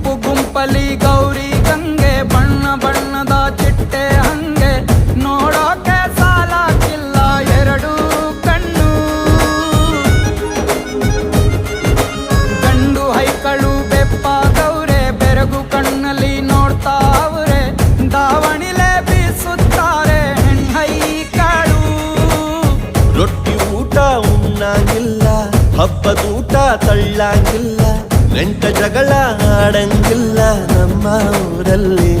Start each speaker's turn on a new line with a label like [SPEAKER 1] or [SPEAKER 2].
[SPEAKER 1] ಗುಂಪು ಗುಂಪಲಿ ಗೌರಿ ಗಂಗೆ ಬಣ್ಣ ಬಣ್ಣದ ಚಿಟ್ಟೆ ಹಂಗೆ ನೋಡೋಕೆ ಸಾಲಾಗಿಲ್ಲ ಎರಡು ಕಣ್ಣು. ಗಂಡು ಹೈಕಳು ಬೆಪ್ಪಾಗವ್ರೆ ಬೆರಗು ಕಣ್ಣಲ್ಲಿ ನೋಡ್ತಾವ್ರೆ ದಾವಣಿಲೆ ಬೀಸುತ್ತಾರೆ ಹೆಣ್ಣೈಕಳು.
[SPEAKER 2] ರೊಟ್ಟಿ ಊಟ ಉಣ್ಣಂಗಿಲ್ಲ ಹಬ್ಬದೂಟ ತಳ್ಳಂಗಿಲ್ಲ ನೆಂಟ ಜಗಳ ಆಡಂಗಿಲ್ಲ ನಮ್ಮ ಊರಲ್ಲಿ.